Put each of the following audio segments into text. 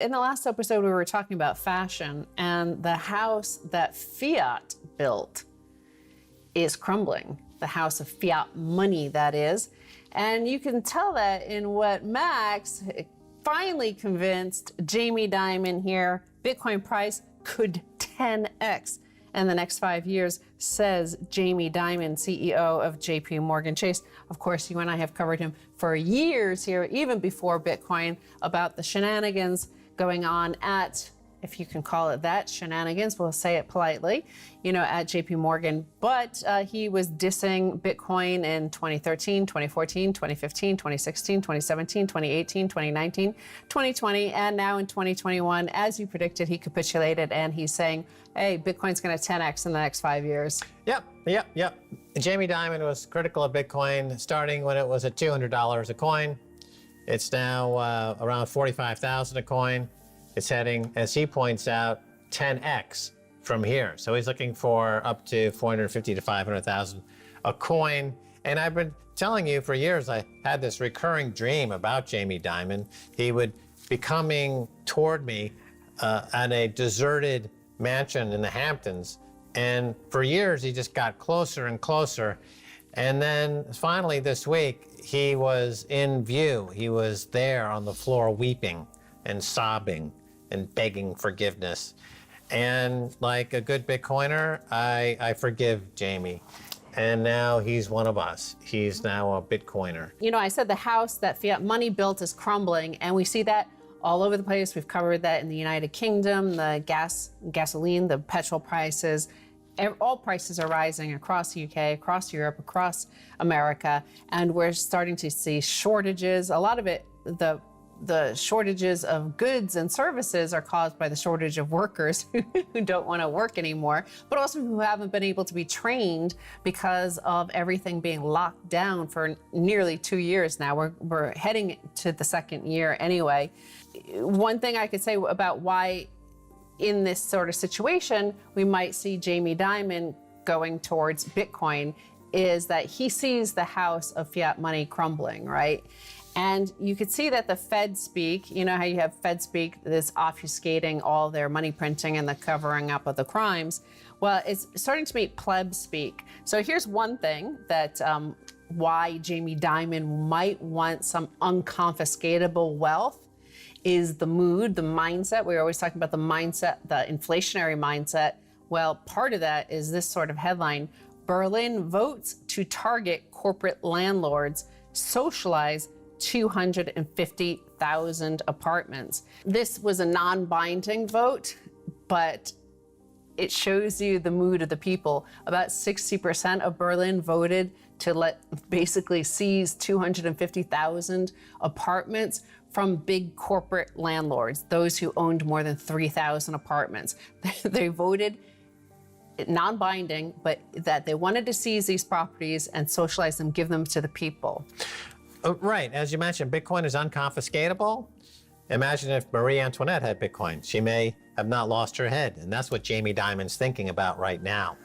In the last episode, we were talking about fashion, and the house that fiat built is crumbling. The house of fiat money, that is. And you can tell that in what Max finally convinced Jamie Dimon here, Bitcoin price could 10x in the next 5 years, says Jamie Dimon, CEO of JP Morgan Chase. Of course, you and I have covered him for years here, even before Bitcoin, about the shenanigans going on at, if you can call it that, shenanigans, we'll say it politely, at JP Morgan. But he was dissing Bitcoin in 2013, 2014, 2015, 2016, 2017, 2018, 2019, 2020, and now in 2021. As you predicted, he capitulated, and he's saying, hey, Bitcoin's going to 10x in the next 5 years. Yep. Jamie Dimon was critical of Bitcoin starting when it was at $200 a coin. It's now around $45,000 a coin. It's heading, as he points out, 10x from here. So he's looking for up to 450 to 500,000 a coin. And I've been telling you for years, I had this recurring dream about Jamie Dimon. He would be coming toward me at a deserted mansion in the Hamptons. And for years, he just got closer and closer. And then finally this week, he was in view. He was there on the floor weeping and sobbing and begging forgiveness. And like a good Bitcoiner, I forgive Jamie. And now he's one of us. He's now a Bitcoiner. I said the house that fiat money built is crumbling, and we see that all over the place. We've covered that in the United Kingdom, the gasoline, the petrol prices. All prices are rising across the UK, across Europe, across America, and we're starting to see shortages. A lot of it, the shortages of goods and services are caused by the shortage of workers who don't want to work anymore, but also who haven't been able to be trained because of everything being locked down for nearly 2 years now. We're heading to the second year anyway. One thing I could say about why in this sort of situation we might see Jamie Dimon going towards Bitcoin is that he sees the house of fiat money crumbling, right? And you could see that the Fed speak, how you have Fed speak that's obfuscating all their money printing and the covering up of the crimes. Well, it's starting to meet pleb speak. So here's one thing that why Jamie Dimon might want some unconfiscatable wealth is the mood, the mindset. We're always talking about the mindset, the inflationary mindset. Well, part of that is this sort of headline: Berlin votes to target corporate landlords, socialize 250,000 apartments. This was a non-binding vote, but it shows you the mood of the people. About 60% of Berlin voted to basically seize 250,000 apartments from big corporate landlords, those who owned more than 3,000 apartments. They voted non-binding, but that they wanted to seize these properties and socialize them, give them to the people. Right, as you mentioned, Bitcoin is unconfiscatable. Imagine if Marie Antoinette had Bitcoin. She may have not lost her head, and that's what Jamie Dimon's thinking about right now.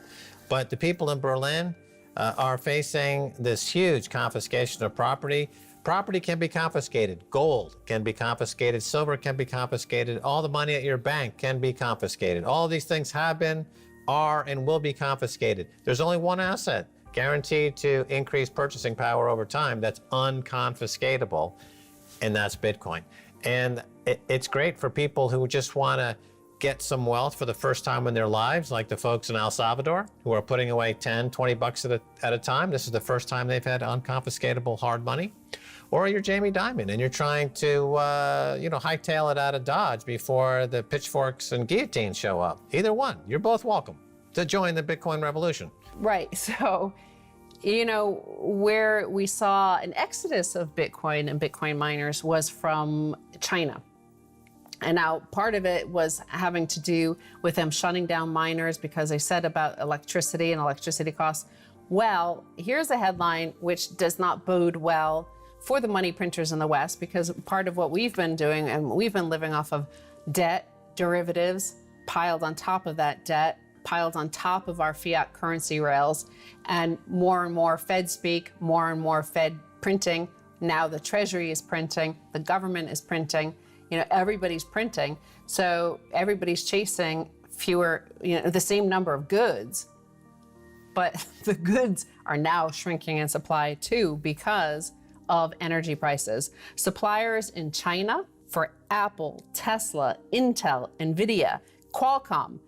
But the people in Berlin are facing this huge confiscation of property. Property can be confiscated. Gold can be confiscated. Silver can be confiscated. All the money at your bank can be confiscated. All these things have been, are, and will be confiscated. There's only one asset guaranteed to increase purchasing power over time that's unconfiscatable, and that's Bitcoin. And it's great for people who just want to get some wealth for the first time in their lives, like the folks in El Salvador who are putting away 10, 20 bucks at a time. This is the first time they've had unconfiscatable hard money. Or you're Jamie Dimon and you're trying to, hightail it out of Dodge before the pitchforks and guillotines show up. Either one, you're both welcome to join the Bitcoin revolution. Right. So, where we saw an exodus of Bitcoin and Bitcoin miners was from China. And now part of it was having to do with them shutting down miners because they said about electricity and electricity costs. Well, here's a headline which does not bode well for the money printers in the West, because part of what we've been doing, and we've been living off of debt, derivatives, piled on top of that debt, piled on top of our fiat currency rails, and more Fed speak, more and more Fed printing. Now the Treasury is printing, the government is printing. everybody's printing. So everybody's chasing fewer, the same number of goods. But the goods are now shrinking in supply too because of energy prices. Suppliers in China for Apple, Tesla, Intel, Nvidia, Qualcomm,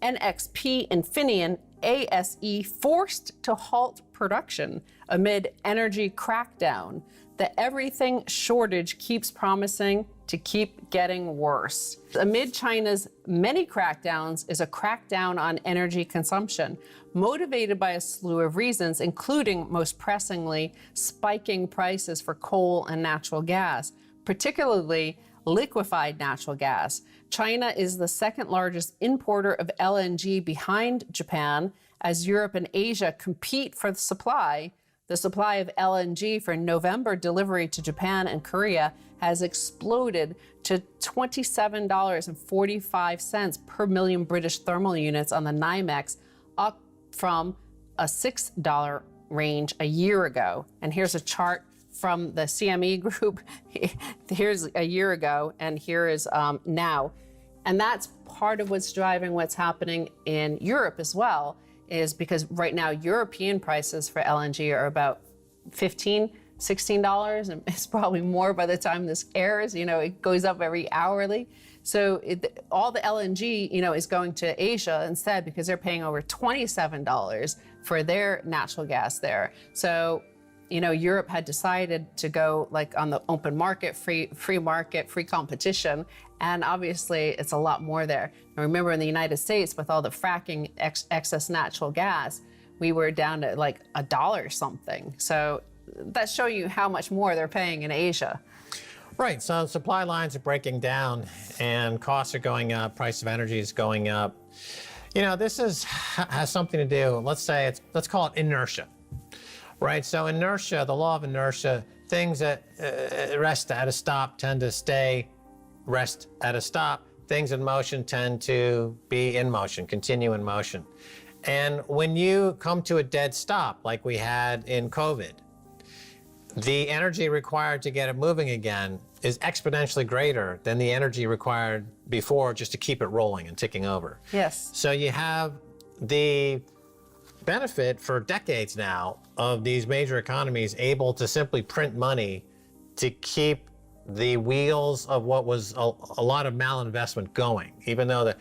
NXP, Infineon, ASE forced to halt production amid energy crackdown. The everything shortage keeps promising to keep getting worse. Amid China's many crackdowns is a crackdown on energy consumption, motivated by a slew of reasons, including, most pressingly, spiking prices for coal and natural gas, particularly liquefied natural gas. China is the second largest importer of LNG behind Japan. As Europe and Asia compete for the supply of LNG for November delivery to Japan and Korea has exploded to $27.45 per million British thermal units on the NYMEX, up from a $6 range a year ago. And here's a chart from the CME group. Here's a year ago, and here is now. And that's part of what's driving what's happening in Europe as well, is because right now European prices for LNG are about $15, $16, and it's probably more by the time this airs. It goes up every hourly. So all the LNG, is going to Asia instead because they're paying over $27 for their natural gas there. So, Europe had decided to go like on the open market, free market, free competition. And obviously it's a lot more there. And remember in the United States with all the fracking excess natural gas, we were down to like $1 something. So that's showing you how much more they're paying in Asia. Right, so supply lines are breaking down and costs are going up, price of energy is going up. This has something to do, let's call it inertia, right? So inertia, the law of inertia, things that rest at a stop tend to rest at a stop. Things in motion tend to be in motion, continue in motion. And when you come to a dead stop, like we had in COVID, the energy required to get it moving again is exponentially greater than the energy required before just to keep it rolling and ticking over. Yes. So you have the benefit for decades now of these major economies able to simply print money to keep the wheels of what was a lot of malinvestment going, even though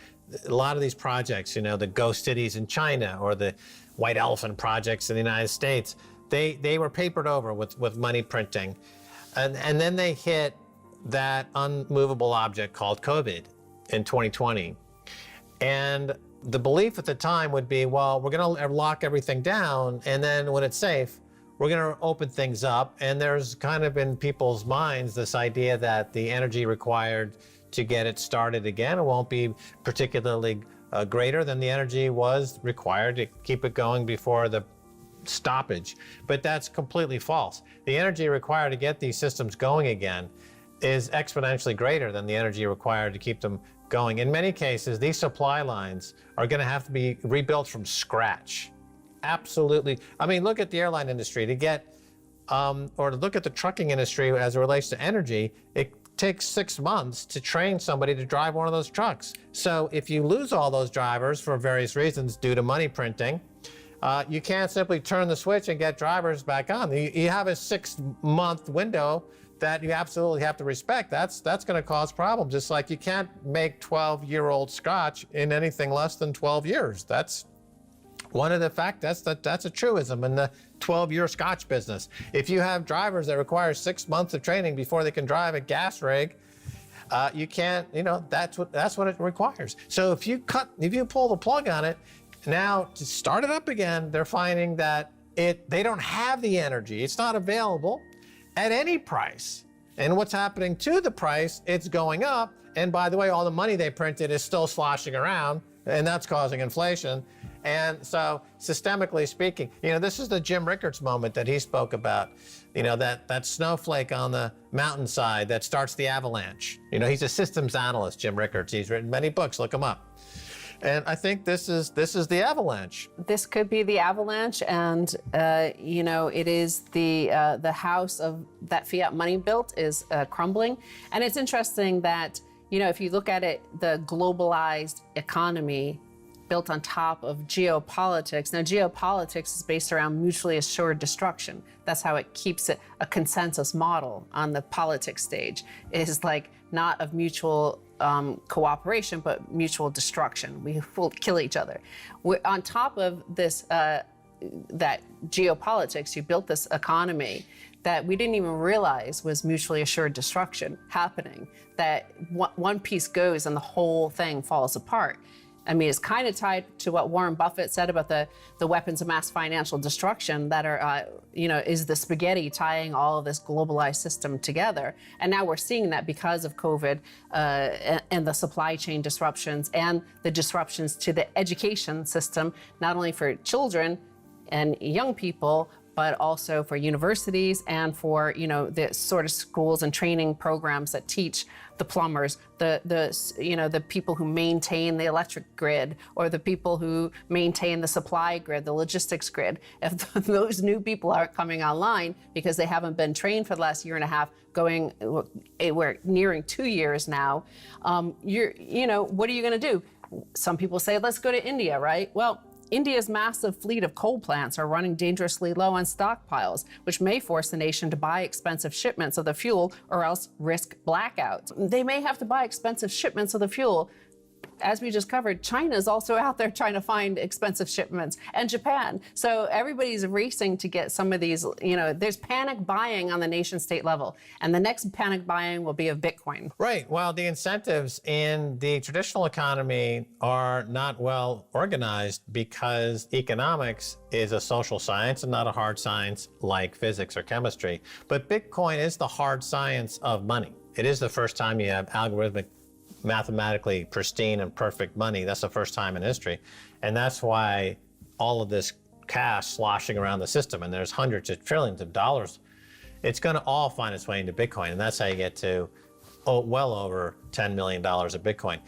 a lot of these projects, the ghost cities in China or the white elephant projects in the United States, they were papered over with money printing. And then they hit that unmovable object called COVID in 2020. And the belief at the time would be, well, we're going to lock everything down, and then when it's safe, we're going to open things up. And there's kind of in people's minds this idea that the energy required to get it started again won't be particularly greater than the energy was required to keep it going before the stoppage. But that's completely false. The energy required to get these systems going again is exponentially greater than the energy required to keep them going. In many cases, these supply lines are going to have to be rebuilt from scratch. Absolutely. I mean, look at the airline industry to get, or to look at the trucking industry as it relates to energy. It takes 6 months to train somebody to drive one of those trucks. So if you lose all those drivers for various reasons due to money printing, you can't simply turn the switch and get drivers back on. You have a 6-month window that you absolutely have to respect. That's going to cause problems. Just like you can't make 12-year-old scotch in anything less than 12 years. That's one of the facts. That's a truism in the 12-year scotch business. If you have drivers that require 6 months of training before they can drive a gas rig, you can't. That's what it requires. So if you pull the plug on it, now to start it up again, they're finding that they don't have the energy. It's not available at any price. And what's happening to the price? It's going up. And by the way, all the money they printed is still sloshing around, and that's causing inflation. And so systemically speaking, this is the Jim Rickards moment that he spoke about, that snowflake on the mountainside that starts the avalanche. He's a systems analyst, Jim Rickards. He's written many books, look him up. And I think this is the avalanche. This could be the avalanche, and it is the house of that fiat money built is crumbling. And it's interesting that if you look at it, the globalized economy built on top of geopolitics. Now, geopolitics is based around mutually assured destruction. That's how it keeps it a consensus model on the politics stage. It is like not of mutual cooperation, but mutual destruction. We will kill each other. On top of this, that geopolitics, you built this economy that we didn't even realize was mutually assured destruction happening, that one piece goes and the whole thing falls apart. I mean, it's kind of tied to what Warren Buffett said about the weapons of mass financial destruction that are, is the spaghetti tying all of this globalized system together. And now we're seeing that because of COVID and the supply chain disruptions and the disruptions to the education system, not only for children and young people, but also for universities and for the sort of schools and training programs that teach the plumbers, the people who maintain the electric grid, or the people who maintain the supply grid, the logistics grid. If those new people aren't coming online because they haven't been trained for the last year and a half, we're nearing 2 years now. What are you going to do? Some people say, let's go to India, right? Well, India's massive fleet of coal plants are running dangerously low on stockpiles, which may force the nation to buy expensive shipments of the fuel or else risk blackouts. They may have to buy expensive shipments of the fuel. As we just covered, China is also out there trying to find expensive shipments, and Japan. So everybody's racing to get some of these, there's panic buying on the nation state level. And the next panic buying will be of Bitcoin. Right. Well, the incentives in the traditional economy are not well organized because economics is a social science and not a hard science like physics or chemistry. But Bitcoin is the hard science of money. It is the first time you have algorithmic, mathematically pristine and perfect money. That's the first time in history. And that's why all of this cash sloshing around the system, and there's hundreds of trillions of dollars, it's going to all find its way into Bitcoin. And that's how you get to well over $10 million of Bitcoin.